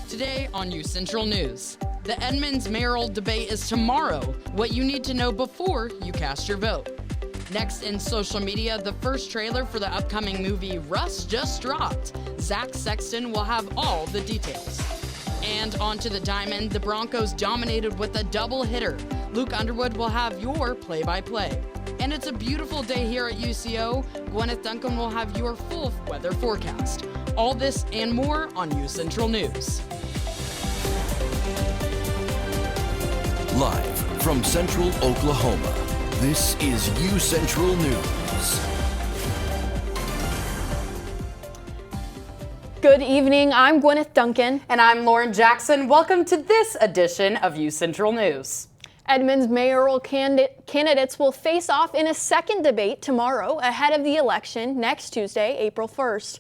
Today on UCentral News, the Edmonds mayoral debate is tomorrow. What you need to know before you cast your vote. Next in social media, the first trailer for the upcoming movie Russ just dropped. Zach Sexton will have all the details. And onto the diamond, the Broncos dominated with a double hitter. Luke Underwood will have your play-by-play. And it's a beautiful day here at UCO. Gwyneth Duncan will have your full weather forecast. All this and more on UCentral News. Live from Central Oklahoma, this is UCentral News. Good evening, I'm Gwyneth Duncan. And I'm Lauren Jackson. Welcome to this edition of UCentral News. Edmonds mayoral candidates will face off in a second debate tomorrow ahead of the election next Tuesday, April 1st.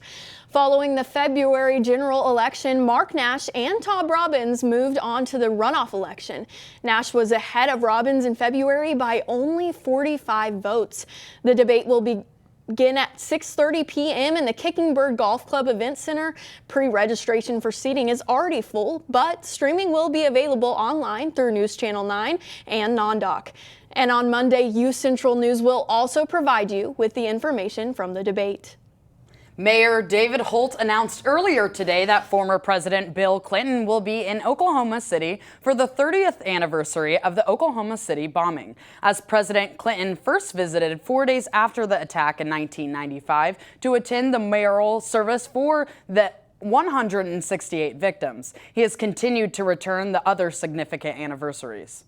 Following the February general election, Mark Nash and Todd Robbins moved on to the runoff election. Nash was ahead of Robbins in February by only 45 votes. The debate will begin at 6:30 p.m. in the Kicking Bird Golf Club Event Center. Pre-registration for seating is already full, but streaming will be available online through News Channel 9 and NonDoc. And on Monday, UCentral News will also provide you with the information from the debate. Mayor David Holt announced earlier today that former President Bill Clinton will be in Oklahoma City for the 30th anniversary of the Oklahoma City bombing, as President Clinton first visited 4 days after the attack in 1995 to attend the mayoral service for the 168 victims. He has continued to return the other significant anniversaries.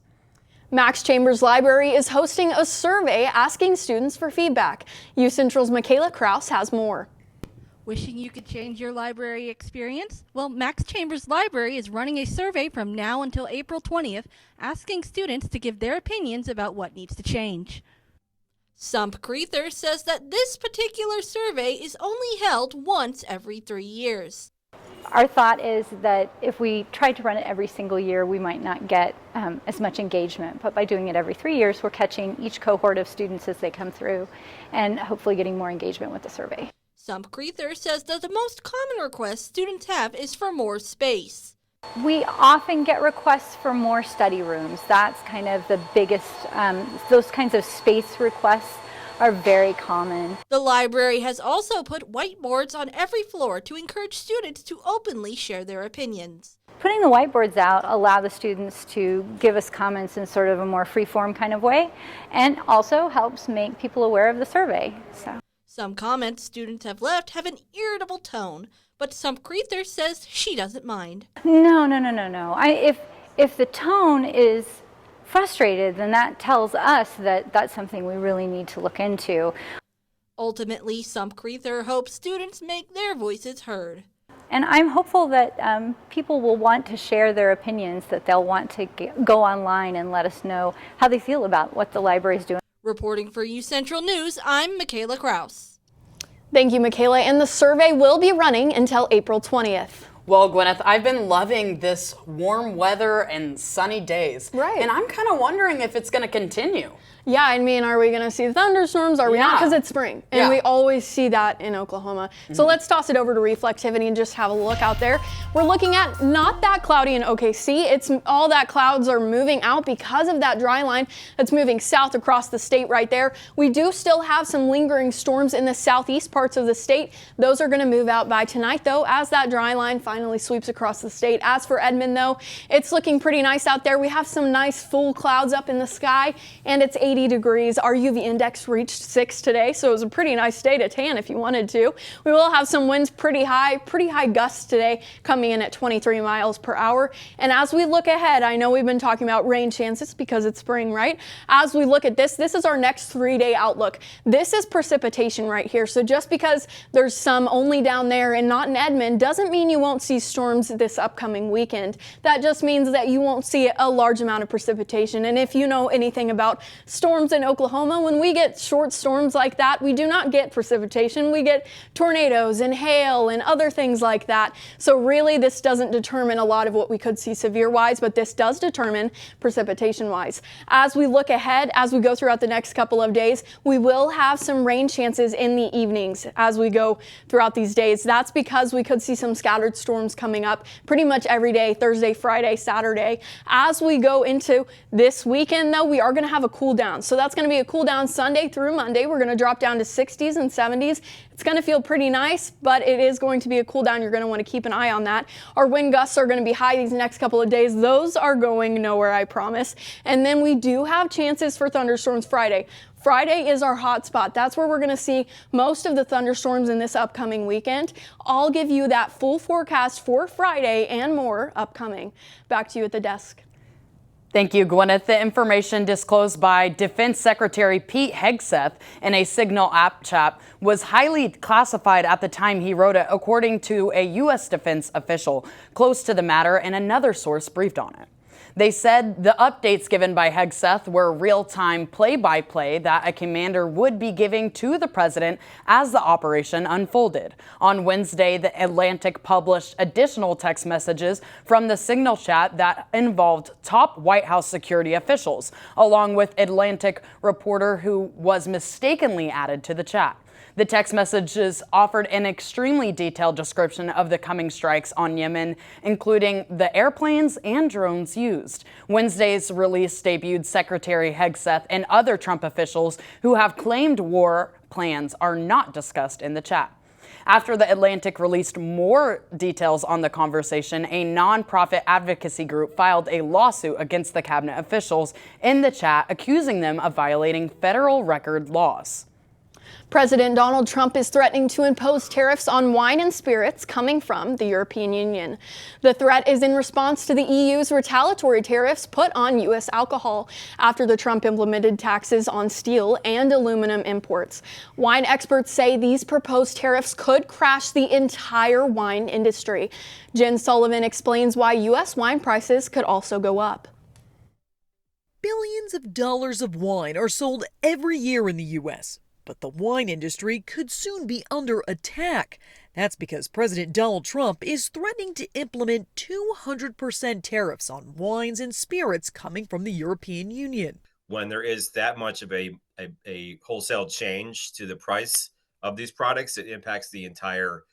Max Chambers Library is hosting a survey asking students for feedback. UCentral's Michaela Kraus has more. Wishing you could change your library experience? Well, Max Chambers Library is running a survey from now until April 20th, asking students to give their opinions about what needs to change. Sump Creether says that this particular survey is only held once every 3 years. Our thought is that if we tried to run it every single year, we might not get as much engagement. But by doing it every 3 years, we're catching each cohort of students as they come through and hopefully getting more engagement with the survey. Sump Creether says that the most common request students have is for more space. We often get requests for more study rooms. That's kind of the biggest, those kinds of space requests are very common. The library has also put whiteboards on every floor to encourage students to openly share their opinions. Putting the whiteboards out allow the students to give us comments in sort of a more free-form kind of way, and also helps make people aware of the survey. Some comments students have left have an irritable tone, but Sump Creether says she doesn't mind. No. If the tone is frustrated, then that tells us that that's something we really need to look into. Ultimately, Sump Creether hopes students make their voices heard. And I'm hopeful that people will want to share their opinions, that they'll want to go online and let us know how they feel about what the library is doing. Reporting for UCentral News, I'm Michaela Kraus. Thank you, Michaela. And the survey will be running until April 20th. Well, Gwyneth, I've been loving this warm weather and sunny days. Right. And I'm kind of wondering if it's going to continue. Yeah, I mean, are we going to see thunderstorms? Are we not? Because it's spring, and we always see that in Oklahoma. So let's toss it over to reflectivity and just have a look out there. We're looking at not that cloudy in OKC. It's all that clouds are moving out because of that dry line that's moving south across the state right there. We do still have some lingering storms in the southeast parts of the state. Those are going to move out by tonight, though, as that dry line finally sweeps across the state. As for Edmond, though, it's looking pretty nice out there. We have some nice full clouds up in the sky, and it's 80 degrees. Our UV index reached 6 today, so it was a pretty nice day to tan if you wanted to. We will have some winds pretty high gusts today, coming in at 23 miles per hour. And as we look ahead, I know we've been talking about rain chances because it's spring, right? As we look at this is our next 3-day outlook. This is precipitation right here. So just because there's some only down there and not in Edmond doesn't mean you won't see storms this upcoming weekend. That just means that you won't see a large amount of precipitation. And if you know anything about storms, storms in Oklahoma. When we get short storms like that, we do not get precipitation. We get tornadoes and hail and other things like that. So really, this doesn't determine a lot of what we could see severe-wise, but this does determine precipitation-wise. As we look ahead, as we go throughout the next couple of days, we will have some rain chances in the evenings as we go throughout these days. That's because we could see some scattered storms coming up pretty much every day, Thursday, Friday, Saturday. As we go into this weekend, though, we are going to have a cool down. So that's going to be a cool down Sunday through Monday. We're going to drop down to 60s and 70s. It's going to feel pretty nice, but it is going to be a cool down. You're going to want to keep an eye on that. Our wind gusts are going to be high these next couple of days. Those are going nowhere, I promise. And then we do have chances for thunderstorms Friday. Friday is our hot spot. That's where we're going to see most of the thunderstorms in this upcoming weekend. I'll give you that full forecast for Friday and more upcoming. Back to you at the desk. Thank you, Gwyneth. The information disclosed by Defense Secretary Pete Hegseth in a Signal app chat was highly classified at the time he wrote it, according to a U.S. defense official close to the matter, and another source briefed on it. They said the updates given by Hegseth were real-time play-by-play that a commander would be giving to the president as the operation unfolded. On Wednesday, The Atlantic published additional text messages from the Signal chat that involved top White House security officials, along with Atlantic reporter who was mistakenly added to the chat. The text messages offered an extremely detailed description of the coming strikes on Yemen, including the airplanes and drones used. Wednesday's release debuted Secretary Hegseth and other Trump officials who have claimed war plans are not discussed in the chat. After The Atlantic released more details on the conversation, a nonprofit advocacy group filed a lawsuit against the cabinet officials in the chat, accusing them of violating federal record laws. President Donald Trump is threatening to impose tariffs on wine and spirits coming from the European Union. The threat is in response to the EU's retaliatory tariffs put on U.S. alcohol after the Trump implemented taxes on steel and aluminum imports. Wine experts say these proposed tariffs could crash the entire wine industry. Jen Sullivan explains why U.S. wine prices could also go up. Billions of dollars of wine are sold every year in the U.S., but the wine industry could soon be under attack. That's because President Donald Trump is threatening to implement 200% tariffs on wines and spirits coming from the European Union. When there is that much of a wholesale change to the price of these products, it impacts the entire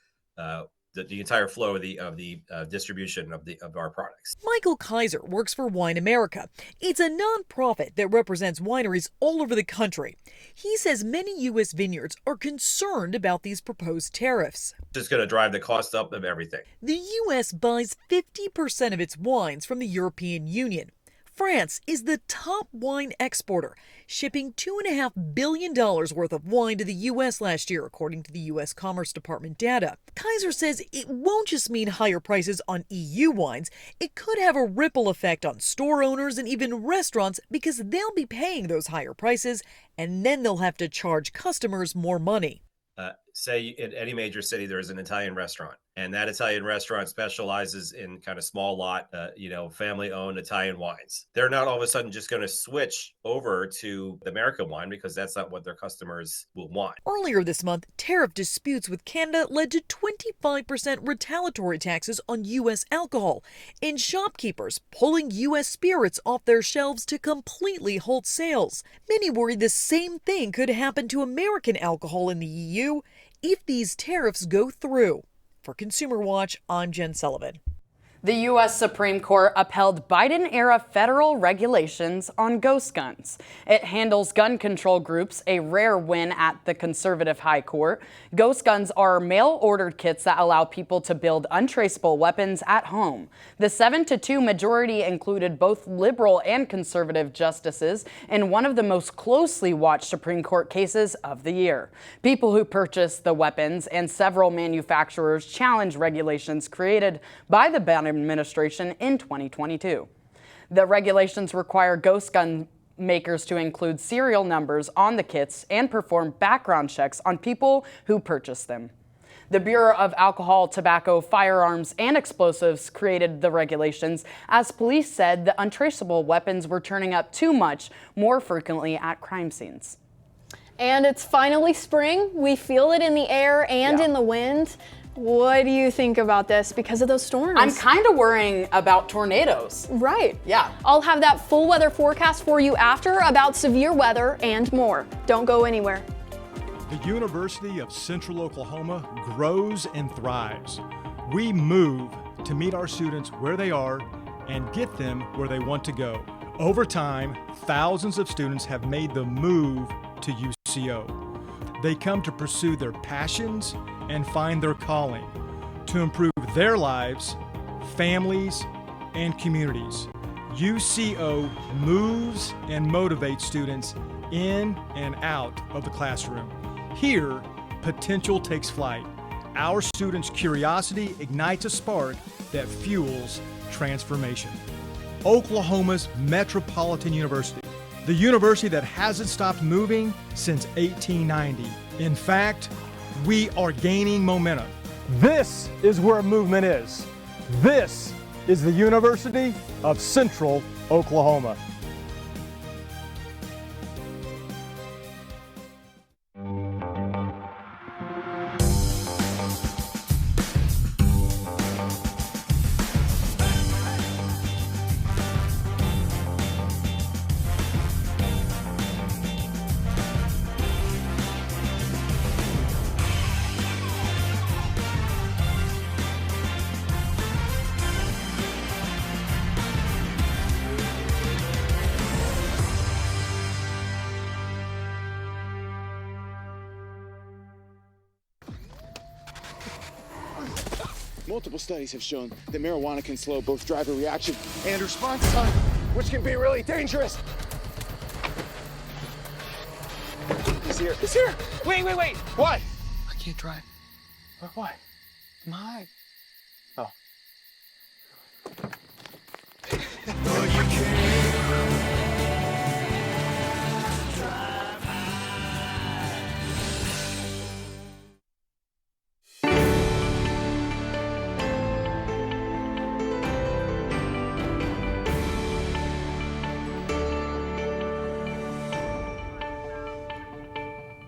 the entire flow of the distribution of our products. Michael Kaiser works for Wine America. It's a nonprofit that represents wineries all over the country. He says many U.S. vineyards are concerned about these proposed tariffs. It's going to drive the cost up of everything. The U.S. buys 50% of its wines from the European Union. France is the top wine exporter, shipping $2.5 billion worth of wine to the U.S. last year, according to the U.S. Commerce Department data. Kaiser says it won't just mean higher prices on EU wines. It could have a ripple effect on store owners and even restaurants because they'll be paying those higher prices, and then they'll have to charge customers more money. Say in any major city, there is an Italian restaurant, and that Italian restaurant specializes in kind of small lot, family-owned Italian wines. They're not all of a sudden just going to switch over to the American wine because that's not what their customers will want. Earlier this month, tariff disputes with Canada led to 25% retaliatory taxes on U.S. alcohol, and shopkeepers pulling U.S. spirits off their shelves to completely halt sales. Many worry the same thing could happen to American alcohol in the EU if these tariffs go through. For Consumer Watch, I'm Jen Sullivan. The U.S. Supreme Court upheld Biden-era federal regulations on ghost guns. It handles gun control groups, a rare win at the conservative High Court. Ghost guns are mail-ordered kits that allow people to build untraceable weapons at home. The 7-2 majority included both liberal and conservative justices in one of the most closely watched Supreme Court cases of the year. People who purchased the weapons and several manufacturers challenged regulations created by the Biden administration in 2022. The regulations require ghost gun makers to include serial numbers on the kits and perform background checks on people who purchase them. The Bureau of Alcohol, Tobacco, Firearms, and Explosives created the regulations, as police said the untraceable weapons were turning up too much more frequently at crime scenes. And it's finally spring. We feel it in the air and in the wind. What do you think about this because of those storms? I'm kind of worrying about tornadoes. Right. Yeah. I'll have that full weather forecast for you after about severe weather and more. Don't go anywhere. The University of Central Oklahoma grows and thrives. We move to meet our students where they are and get them where they want to go. Over time, thousands of students have made the move to UCO. They come to pursue their passions and find their calling, to improve their lives, families, and communities. UCO moves and motivates students in and out of the classroom. Here, potential takes flight. Our students' curiosity ignites a spark that fuels transformation. Oklahoma's Metropolitan University, the university that hasn't stopped moving since 1890. In fact, we are gaining momentum. This is where movement is. This is the University of Central Oklahoma. Multiple studies have shown that marijuana can slow both driver reaction and response time, which can be really dangerous. He's here. He's here. Wait. What? I can't drive. Why? I'm high. Oh.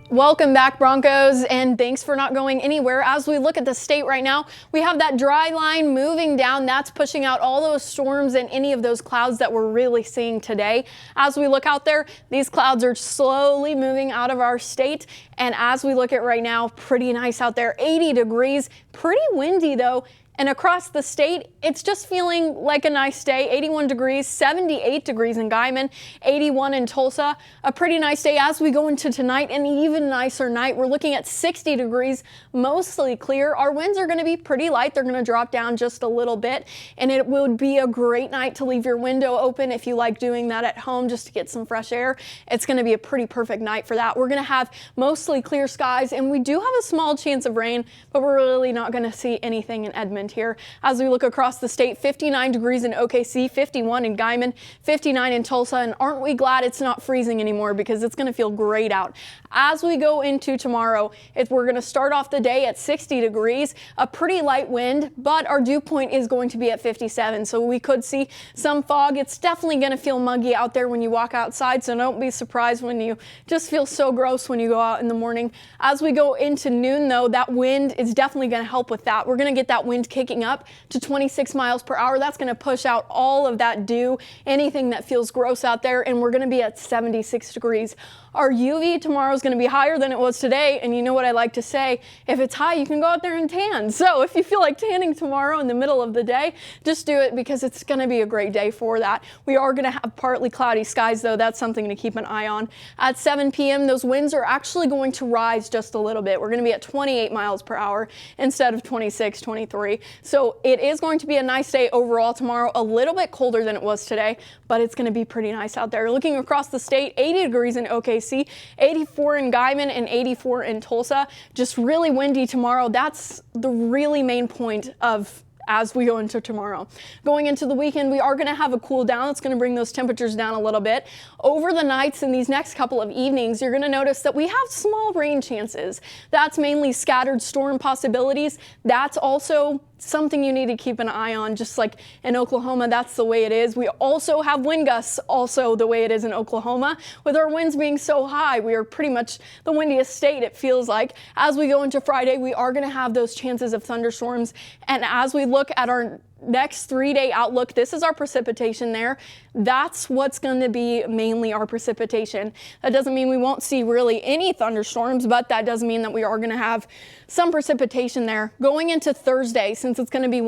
Welcome back, Broncos, and thanks for not going anywhere. As we look at the state right now, we have that dry line moving down. That's pushing out all those storms and any of those clouds that we're really seeing today. As we look out there, these clouds are slowly moving out of our state. And as we look at right now, pretty nice out there, 80 degrees, pretty windy though. And across the state, it's just feeling like a nice day. 81 degrees, 78 degrees in Guymon, 81 in Tulsa. A pretty nice day as we go into tonight, an even nicer night. We're looking at 60 degrees, mostly clear. Our winds are going to be pretty light. They're going to drop down just a little bit. And it would be a great night to leave your window open if you like doing that at home just to get some fresh air. It's going to be a pretty perfect night for that. We're going to have mostly clear skies, and we do have a small chance of rain, but we're really not going to see anything in Edmond here. As we look across the state, 59 degrees in OKC, 51 in Guymon, 59 in Tulsa, and aren't we glad it's not freezing anymore because it's going to feel great out. As we go into tomorrow, we're going to start off the day at 60 degrees, a pretty light wind, but our dew point is going to be at 57, so we could see some fog. It's definitely going to feel muggy out there when you walk outside, so don't be surprised when you just feel so gross when you go out in the morning. As we go into noon, though, that wind is definitely going to help with that. We're going to get that wind kicking up to 26 miles per hour. That's going to push out all of that dew, anything that feels gross out there, and we're going to be at 76 degrees. Our UV tomorrow is going to be higher than it was today, and you know what I like to say, if it's high, you can go out there and tan. So if you feel like tanning tomorrow in the middle of the day, just do it because it's going to be a great day for that. We are going to have partly cloudy skies, though. That's something to keep an eye on. At 7 p.m., those winds are actually going to rise just a little bit. We're going to be at 28 miles per hour instead of 26, 23. So it is going to be a nice day overall tomorrow, a little bit colder than it was today, but it's going to be pretty nice out there. Looking across the state, 80 degrees in OKC, 84 in Guymon, and 84 in Tulsa. Just really windy tomorrow. That's the really main point of as we go into tomorrow. Going into the weekend, we are going to have a cool down. It's going to bring those temperatures down a little bit. Over the nights and these next couple of evenings, you're going to notice that we have small rain chances. That's mainly scattered storm possibilities. That's also something you need to keep an eye on, just like in Oklahoma, that's the way it is. We also have wind gusts, also the way it is in Oklahoma. With our winds being so high, we are pretty much the windiest state, it feels like. As we go into Friday, we are going to have those chances of thunderstorms. And as we look at our next 3-day outlook, this is our precipitation there. That's what's going to be mainly our precipitation. That doesn't mean we won't see really any thunderstorms, but that does mean that we are going to have some precipitation there. Going into Thursday, since it's going to be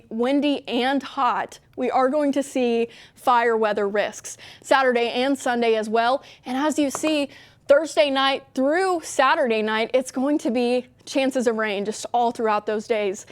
windy and hot, we are going to see fire weather risks. Saturday and Sunday as well. And as you see, Thursday night through Saturday night, it's going to be chances of rain just all throughout those days.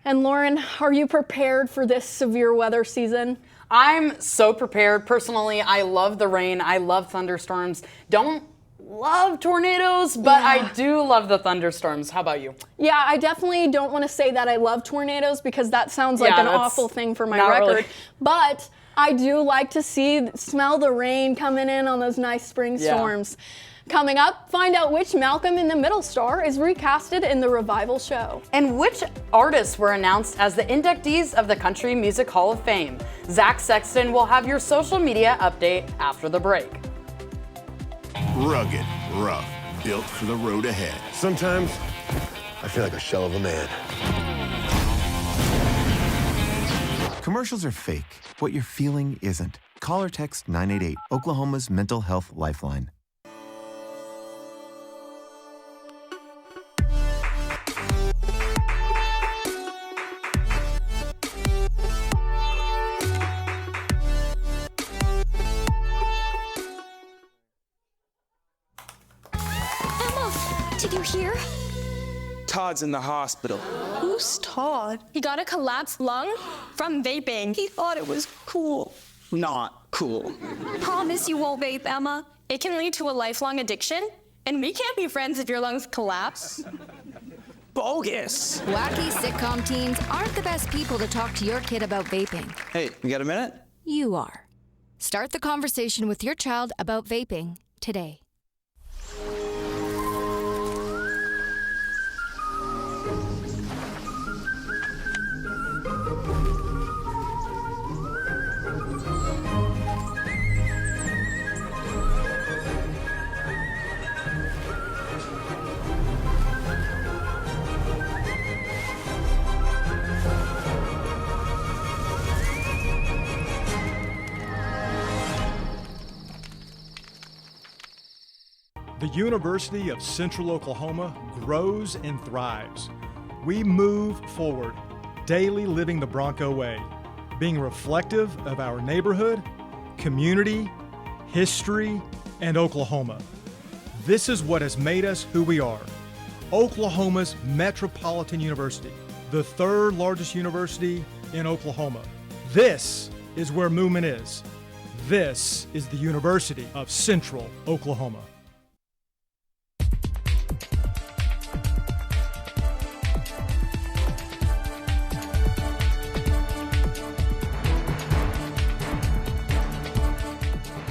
And Lauren, are you prepared for this severe weather season? I'm so prepared. Personally, I love the rain. I love thunderstorms. Don't love tornadoes, but I do love the thunderstorms. How about you? Yeah, I definitely don't want to say that I love tornadoes because that sounds like an awful thing for my record. Really. But I do like to smell the rain coming in on those nice spring storms. Coming up, find out which Malcolm in the Middle star is recasted in the revival show. And which artists were announced as the inductees of the Country Music Hall of Fame. Zach Sexton will have your social media update after the break. Rugged, rough, built for the road ahead. Sometimes I feel like a shell of a man. Commercials are fake. What you're feeling isn't. Call or text 988, Oklahoma's mental health lifeline. Did you hear? Todd's in the hospital. Who's Todd? He got a collapsed lung from vaping. He thought it was cool. Not cool. Promise you won't vape, Emma. It can lead to a lifelong addiction, and we can't be friends if your lungs collapse. Bogus. Wacky sitcom teens aren't the best people to talk to your kid about vaping. Hey, you got a minute? You are. Start the conversation with your child about vaping today. The University of Central Oklahoma grows and thrives. We move forward, daily living the Bronco way, being reflective of our neighborhood, community, history, and Oklahoma. This is what has made us who we are. Oklahoma's Metropolitan University, the third largest university in Oklahoma. This is where movement is. This is the University of Central Oklahoma.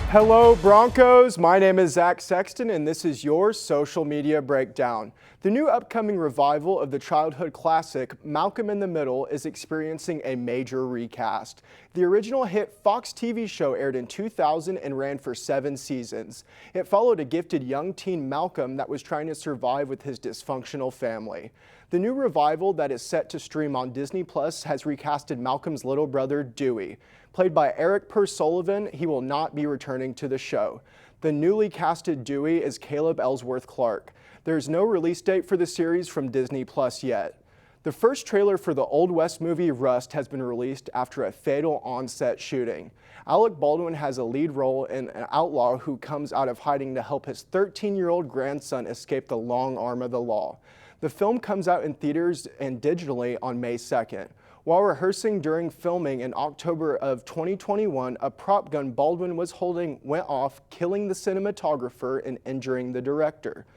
Hello Broncos, my name is Zach Sexton and this is your social media breakdown. The new upcoming revival of the childhood classic Malcolm in the Middle is experiencing a major recast. The original hit Fox TV show aired in 2000 and ran for 7 seasons. It followed a gifted young teen Malcolm that was trying to survive with his dysfunctional family. The new revival that is set to stream on Disney Plus has recasted Malcolm's little brother Dewey. Played by Eric Sullivan, he will not be returning to the show. The newly casted Dewey is Caleb Ellsworth Clark. There's no release date for the series from Disney Plus yet. The first trailer for the Old West movie Rust has been released after a fatal on-set shooting. Alec Baldwin has a lead role in an outlaw who comes out of hiding to help his 13-year-old grandson escape the long arm of the law. The film comes out in theaters and digitally on May 2nd. While rehearsing during filming in October of 2021, a prop gun Baldwin was holding went off, killing the cinematographer and injuring the director.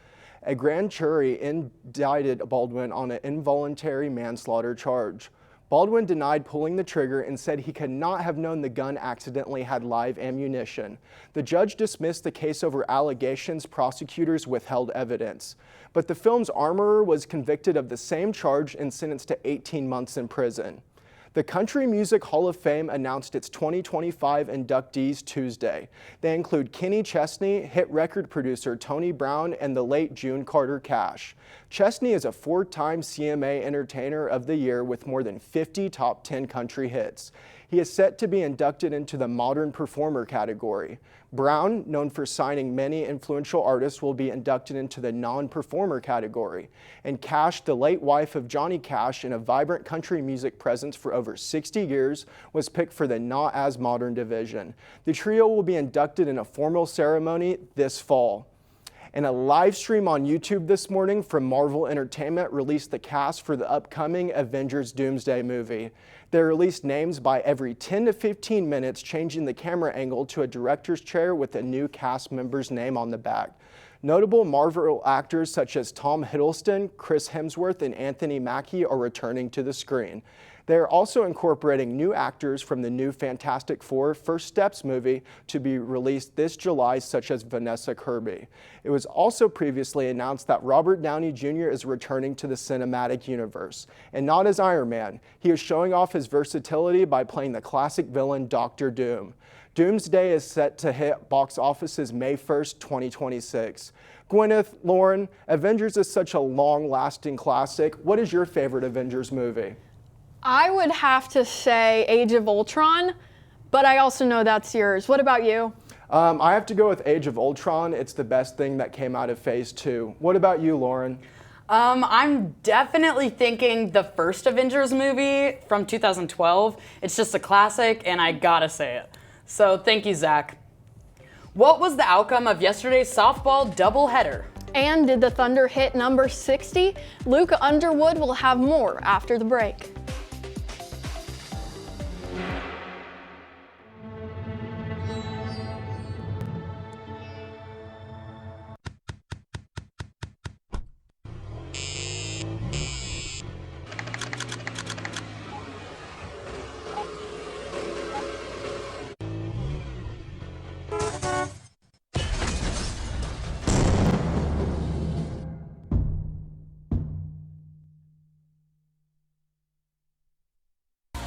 A grand jury indicted Baldwin on an involuntary manslaughter charge. Baldwin denied pulling the trigger and said he could not have known the gun accidentally had live ammunition. The judge dismissed the case over allegations prosecutors withheld evidence. But the film's armorer was convicted of the same charge and sentenced to 18 months in prison. The Country Music Hall of Fame announced its 2025 inductees Tuesday. They include Kenny Chesney, hit record producer Tony Brown, and the late June Carter Cash. Chesney is a 4-time CMA Entertainer of the Year with more than 50 top 10 country hits. He is set to be inducted into the Modern Performer category. Brown, known for signing many influential artists, will be inducted into the non-performer category. And Cash, the late wife of Johnny Cash and a vibrant country music presence for over 60 years, was picked for the Not As Modern division. The trio will be inducted in a formal ceremony this fall. And a live stream on YouTube this morning from Marvel Entertainment released the cast for the upcoming Avengers Doomsday movie. They released names by every 10 to 15 minutes, changing the camera angle to a director's chair with a new cast member's name on the back. Notable Marvel actors such as Tom Hiddleston, Chris Hemsworth, and Anthony Mackie are returning to the screen. They are also incorporating new actors from the new Fantastic Four First Steps movie to be released this July, such as Vanessa Kirby. It was also previously announced that Robert Downey Jr. is returning to the cinematic universe. And not as Iron Man, he is showing off his versatility by playing the classic villain Dr. Doom. Doomsday is set to hit box offices May 1st, 2026. Gwyneth, Lauren, Avengers is such a long-lasting classic. What is your favorite Avengers movie? I would have to say Age of Ultron, but I also know that's yours. What about you? I have to go with Age of Ultron. It's the best thing that came out of Phase 2. What about you, Lauren? I'm definitely thinking the first Avengers movie from 2012. It's just a classic, and I gotta say it. So thank you, Zach. What was the outcome of yesterday's softball doubleheader? And did the Thunder hit number 60? Luke Underwood will have more after the break.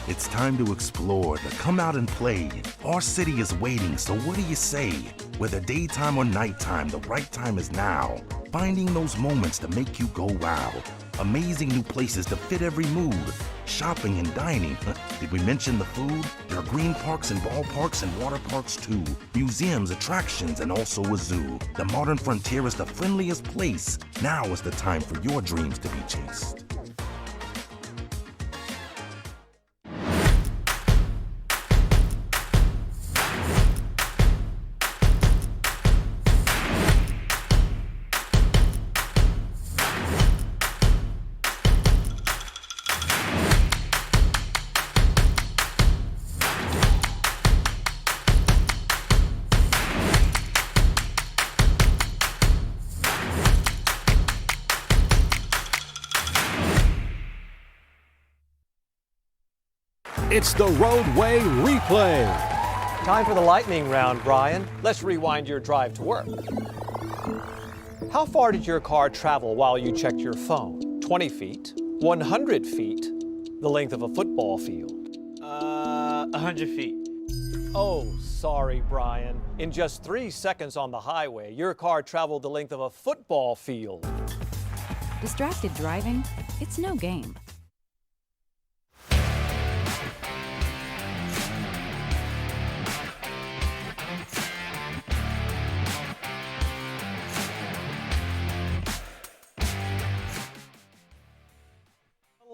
It's time to explore, to come out and play. Our city is waiting, so what do you say? Whether daytime or nighttime, the right time is now. Finding those moments to make you go wow. Amazing new places to fit every mood. Shopping and dining. Did we mention the food? There are green parks and ballparks and water parks too. Museums, attractions, and also a zoo. The modern frontier is the friendliest place. Now is the time for your dreams to be chased. It's the Roadway Replay. Time for the lightning round, Brian. Let's rewind your drive to work. How far did your car travel while you checked your phone? 20 feet, 100 feet, the length of a football field? 100 feet. Oh, sorry, Brian. In just 3 seconds on the highway, your car traveled the length of a football field. Distracted driving? It's no game.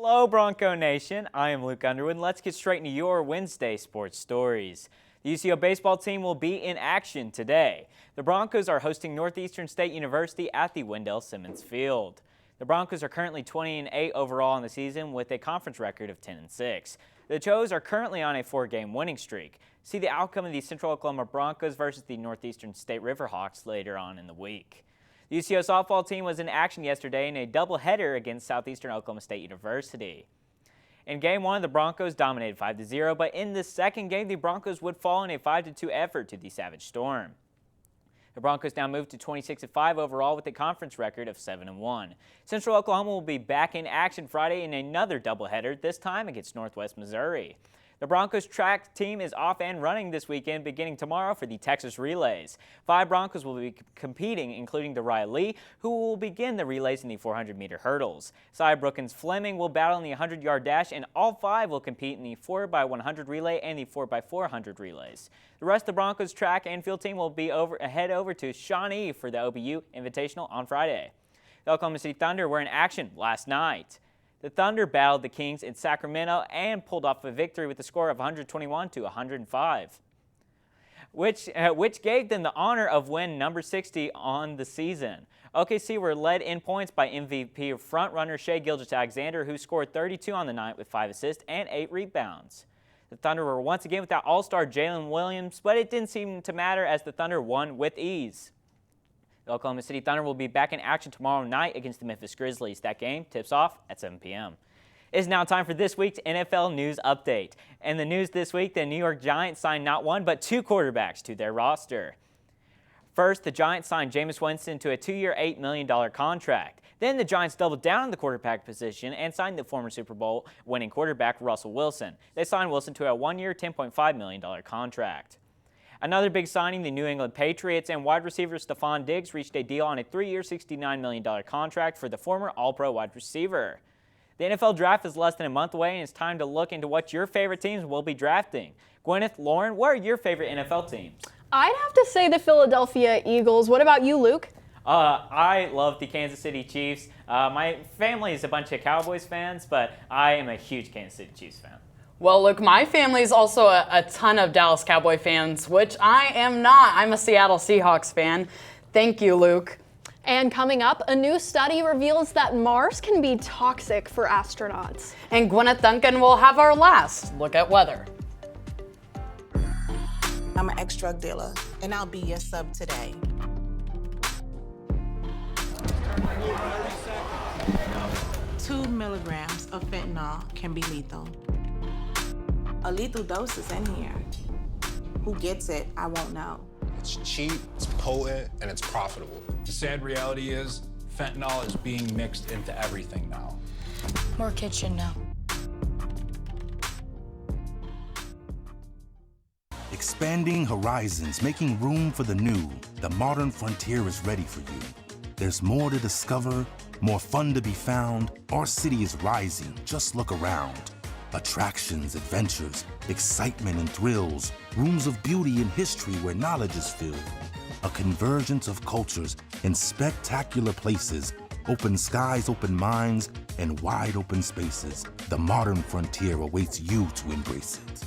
Hello, Bronco Nation. I am Luke Underwood. Let's get straight into your Wednesday sports stories. The UCO baseball team will be in action today. The Broncos are hosting Northeastern State University at the Wendell Simmons Field. The Broncos are currently 20-8 overall in the season with a conference record of 10-6. The Chos are currently on a 4-game winning streak. See the outcome of the Central Oklahoma Broncos versus the Northeastern State Riverhawks later on in the week. The UCO softball team was in action yesterday in a doubleheader against Southeastern Oklahoma State University. In Game 1, the Broncos dominated 5-0, but in the second game, the Broncos would fall in a 5-2 effort to the Savage Storm. The Broncos now move to 26-5 overall with a conference record of 7-1. Central Oklahoma will be back in action Friday in another doubleheader, this time against Northwest Missouri. The Broncos track team is off and running this weekend, beginning tomorrow for the Texas Relays. 5 Broncos will be competing, including Dariah Lee, who will begin the relays in the 400-meter hurdles. Cy Brookins Fleming will battle in the 100-yard dash, and all 5 will compete in the 4x100 relay and the 4x400 relays. The rest of the Broncos track and field team will be head over to Shawnee for the OBU Invitational on Friday. The Oklahoma City Thunder were in action last night. The Thunder battled the Kings in Sacramento and pulled off a victory with a score of 121-105, which gave them the honor of win number 60 on the season. OKC were led in points by MVP frontrunner Shai Gilgeous-Alexander, who scored 32 on the night with 5 assists and 8 rebounds. The Thunder were once again without All-Star Jalen Williams, but it didn't seem to matter as the Thunder won with ease. The Oklahoma City Thunder will be back in action tomorrow night against the Memphis Grizzlies. That game tips off at 7 p.m. It is now time for this week's NFL News Update. In the news this week, the New York Giants signed not 1 but 2 quarterbacks to their roster. First, the Giants signed Jameis Winston to a 2-year, $8 million contract. Then the Giants doubled down on the quarterback position and signed the former Super Bowl winning quarterback Russell Wilson. They signed Wilson to a 1-year, $10.5 million contract. Another big signing, the New England Patriots and wide receiver Stephon Diggs reached a deal on a 3-year, $69 million contract for the former All-Pro wide receiver. The NFL draft is less than a month away, and it's time to look into what your favorite teams will be drafting. Gwyneth, Lauren, what are your favorite NFL teams? I'd have to say the Philadelphia Eagles. What about you, Luke? I love the Kansas City Chiefs. My family is a bunch of Cowboys fans, but I am a huge Kansas City Chiefs fan. Well, look, my family is also a ton of Dallas Cowboy fans, which I am not. I'm a Seattle Seahawks fan. Thank you, Luke. And coming up, a new study reveals that Mars can be toxic for astronauts. And Gwyneth Duncan will have our last look at weather. I'm an ex-drug dealer, and I'll be your sub today. Two milligrams of fentanyl can be lethal. A lethal dose is in here. Who gets it, I won't know. It's cheap, it's potent, and it's profitable. The sad reality is, fentanyl is being mixed into everything now. More kids should know. Expanding horizons, making room for the new. The modern frontier is ready for you. There's more to discover, more fun to be found. Our city is rising, just look around. Attractions, adventures, excitement and thrills, rooms of beauty and history where knowledge is filled. A convergence of cultures in spectacular places, open skies, open minds, and wide open spaces. The modern frontier awaits you to embrace it.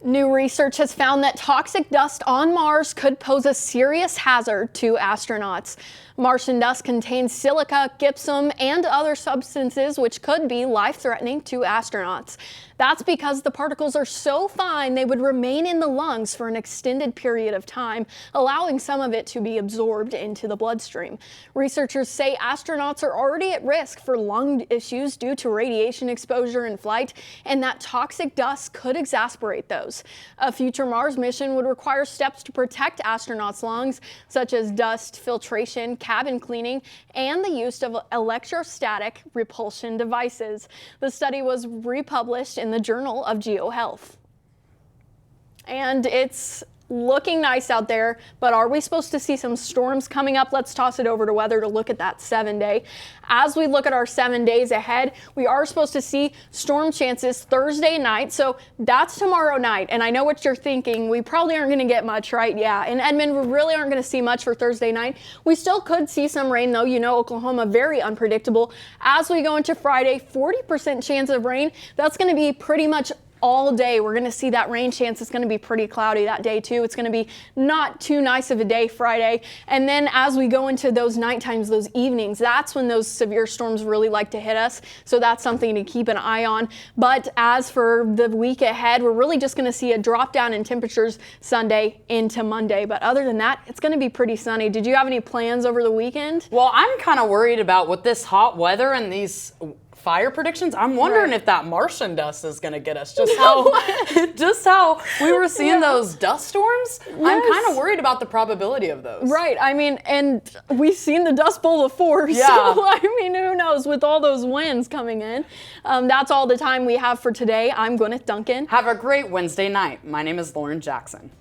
New research has found that toxic dust on Mars could pose a serious hazard to astronauts. Martian dust contains silica, gypsum, and other substances which could be life-threatening to astronauts. That's because the particles are so fine they would remain in the lungs for an extended period of time, allowing some of it to be absorbed into the bloodstream. Researchers say astronauts are already at risk for lung issues due to radiation exposure in flight, and that toxic dust could exacerbate those. A future Mars mission would require steps to protect astronauts' lungs, such as dust filtration, cabin cleaning, and the use of electrostatic repulsion devices. The study was republished in the Journal of GeoHealth. And it's looking nice out there, but are we supposed to see some storms coming up? Let's toss it over to weather to look at that 7-day. As we look at our 7 days ahead, we are supposed to see storm chances Thursday night, so that's tomorrow night. And I know what you're thinking, we probably aren't going to get much, right? Yeah, in Edmond, we really aren't going to see much for Thursday night. We still could see some rain, though. You know, Oklahoma, very unpredictable. As we go into Friday, 40% chance of rain. That's going to be pretty much all day. We're going to see that rain chance. It's going to be pretty cloudy that day too. It's going to be not too nice of a day Friday. And then as we go into those night times, those evenings, that's when those severe storms really like to hit us. So that's something to keep an eye on. But as for the week ahead, we're really just going to see a drop down in temperatures Sunday into Monday. But other than that, it's going to be pretty sunny. Did you have any plans over the weekend? Well, I'm kind of worried about with this hot weather and these fire predictions. I'm wondering if that Martian dust is going to get us. Just how we were seeing those dust storms. Yes. I'm kind of worried about the probability of those. Right. I mean, and we've seen the Dust Bowl before. Yeah. So, I mean, who knows with all those winds coming in. That's all the time we have for today. I'm Gwyneth Duncan. Have a great Wednesday night. My name is Lauren Jackson.